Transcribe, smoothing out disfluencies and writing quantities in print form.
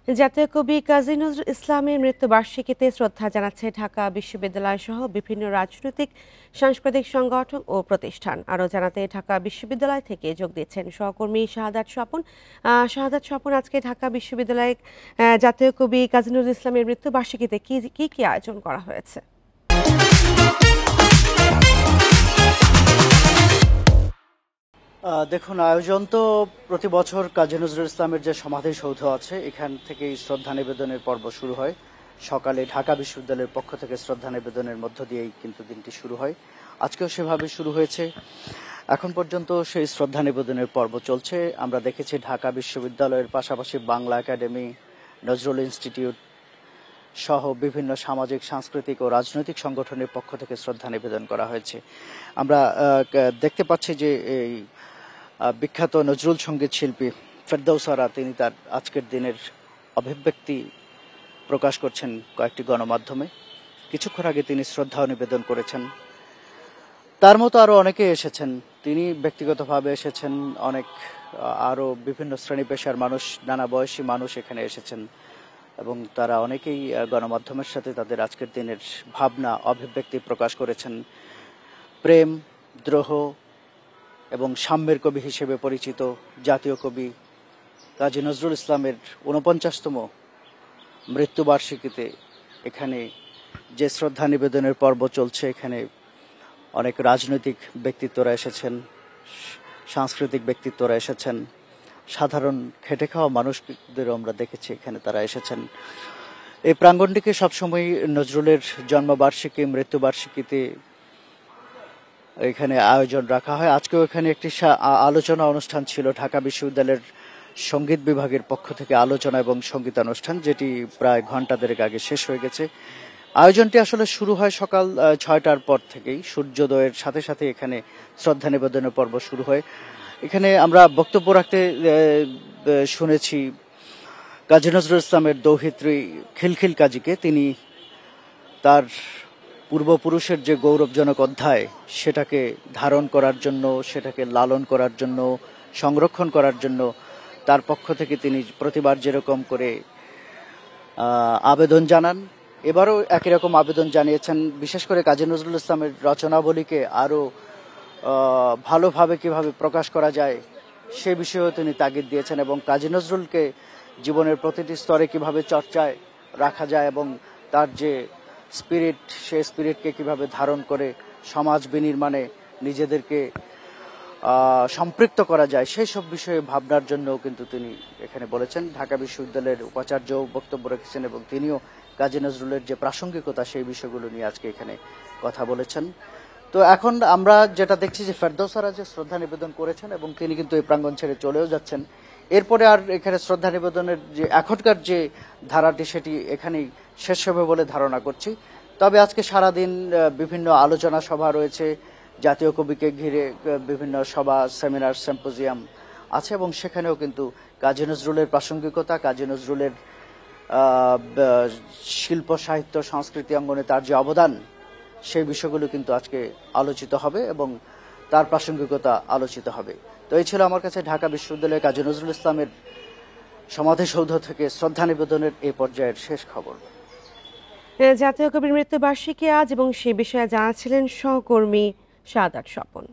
জাতীয় কবি কাজী নজরুল ইসলামের মৃত্যুবার্ষিকীতে শ্রদ্ধা জানাচ্ছে ঢাকা বিশ্ববিদ্যালয় সহ বিভিন্ন রাজনৈতিক সাংস্কৃতিক সংগঠন ও প্রতিষ্ঠান। আরও জানাতে ঢাকা বিশ্ববিদ্যালয় থেকে যোগ দিচ্ছেন সহকর্মী শাহাদাত স্বপন। শাহাদাত স্বপন, আজকে ঢাকা বিশ্ববিদ্যালয়ে জাতীয় কবি কাজী নজরুল ইসলামের মৃত্যুবার্ষিকীতে কি কি আয়োজন করা হয়েছে? দেখুন, আয়োজন তো প্রতি বছর কাজী নজরুল ইসলামের যে সমাধিসৌধ আছে এখান থেকেই শ্রদ্ধা নিবেদনের পর্ব শুরু হয়। সকালে ঢাকা বিশ্ববিদ্যালয়ের পক্ষ থেকে শ্রদ্ধা নিবেদনের মধ্য দিয়েই কিন্তু দিনটি শুরু হয়। আজকেও সেভাবে শুরু হয়েছে। এখন পর্যন্ত সেই শ্রদ্ধা নিবেদনের পর্ব চলছে। আমরা দেখেছি ঢাকা বিশ্ববিদ্যালয়ের পাশাপাশি বাংলা একাডেমি, নজরুল ইনস্টিটিউট সহ বিভিন্ন সামাজিক, সাংস্কৃতিক ও রাজনৈতিক সংগঠনের পক্ষ থেকে শ্রদ্ধা নিবেদন করা হয়েছে। আমরা দেখতে পাচ্ছি যে এই বিখ্যাত নজরুল সঙ্গীত শিল্পী ফেরদৌসারা তিনি তার আজকের দিনের অভিব্যক্তি প্রকাশ করছেন কয়েকটি গণমাধ্যমে। কিছুক্ষণ আগে তিনি শ্রদ্ধা নিবেদন করেছেন। তার মতো আরো অনেকে এসেছেন। তিনি ব্যক্তিগতভাবে এসেছেন, অনেক আরো বিভিন্ন শ্রেণী পেশার মানুষ, নানা বয়সী মানুষ এখানে এসেছেন এবং তারা অনেকেই গণমাধ্যমের সাথে তাদের আজকের দিনের ভাবনা, অভিব্যক্তি প্রকাশ করেছেন। প্রেম, দ্রোহ এবং সাম্যের কবি হিসেবে পরিচিত জাতীয় কবি কাজী নজরুল ইসলামের ৪৯তম মৃত্যুবার্ষিকীতে এখানে যে শ্রদ্ধা নিবেদনের পর্ব চলছে, এখানে অনেক রাজনৈতিক ব্যক্তিত্বরা এসেছেন, সাংস্কৃতিক ব্যক্তিত্বরা এসেছেন, সাধারণ খেটে খাওয়া মানুষদেরও আমরা দেখেছি এখানে তারা এসেছেন। এই প্রাঙ্গণটিকে সবসময় নজরুলের জন্মবার্ষিকী, মৃত্যুবার্ষিকীতে এখানে আয়োজন রাখা হয়। আজকেও এখানে একটি আলোচনা অনুষ্ঠান ছিল ঢাকা বিশ্ববিদ্যালয়ের সঙ্গীত বিভাগের পক্ষ থেকে আলোচনা এবং সঙ্গীতানুষ্ঠান, যেটি প্রায় ঘন্টা দেড়েক আগে শেষ হয়ে গেছে। আয়োজনটি আসলে শুরু হয় সকাল ৬টার পর থেকেই। সূর্যোদয়ের সাথে সাথে এখানে শ্রদ্ধা নিবেদনের পর্ব শুরু হয়। এখানে আমরা বক্তব্য রাখতে শুনেছি কাজী নজরুল ইসলামের দৌহিত্রী খিলখিল কাজীকে। তিনি তার পূর্বপুরুষের যে গৌরবজনক অধ্যায় সেটাকে ধারণ করার জন্য, সেটাকে লালন করার জন্য, সংরক্ষণ করার জন্য তার পক্ষ থেকে তিনি প্রতিবার যেরকম করে আবেদন জানান, এবারও একই রকম আবেদন জানিয়েছেন। বিশেষ করে কাজী নজরুল ইসলামের রচনাবলীকে আরো ভালোভাবে কিভাবে প্রকাশ করা যায় সে বিষয়েও তিনি তাগিদ দিয়েছেন এবং কাজী নজরুলকে জীবনের প্রতিটি স্তরে কিভাবে চর্চায় রাখা যায় এবং তার যে স্পিরিট, সেই স্পিরিটকে কিভাবে ধারণ করে সমাজ বিনির্মাণে নিজেদেরকে সম্পৃক্ত করা যায় সেই সব বিষয়ে ভাবনার জন্য কিন্তু তিনি এখানে বলেছেন। ঢাকা বিশ্ববিদ্যালয়ের উপাচার্যও বক্তব্য রেখেছেন এবং তিনিও কাজী নজরুলের যে প্রাসঙ্গিকতা সেই বিষয়গুলো নিয়ে আজকে এখানে কথা বলেছেন। তো এখন আমরা যেটা দেখছি যে ফেরদৌসারা যে শ্রদ্ধা নিবেদন করেছেন এবং তিনি কিন্তু এই প্রাঙ্গণ ছেড়ে চলেও যাচ্ছেন। এরপরে আর এখানে শ্রদ্ধা নিবেদনের যে এখনকার যে ধারাটি সেটি এখানেই শেষ হবে বলে ধারণা করছি। তবে আজকে সারাদিন বিভিন্ন আলোচনা সভা রয়েছে, জাতীয় কবিকে ঘিরে বিভিন্ন সভা, সেমিনার, সিম্পোজিয়াম আছে এবং সেখানেও কিন্তু কাজী নজরুলের প্রাসঙ্গিকতা, কাজী নজরুলের শিল্প, সাহিত্য, সংস্কৃতি অঙ্গনে তার যে অবদান সেই বিষয়গুলো কিন্তু আজকে আলোচিত হবে এবং তার প্রাসঙ্গিকতা আলোচিত হবে। তো এই ছিল আমার কাছে ঢাকা বিশ্ববিদ্যালয়ের কাজী নজরুল ইসলামের সমাধিসৌধ থেকে শ্রদ্ধা নিবেদনের এই পর্যায়ের শেষ খবর। জাতীয় কবির মৃত্যুবার্ষিকী আজ এবং সে বিষয়ে জানাচ্ছিলেন সহকর্মী শাহাদাত স্বপন।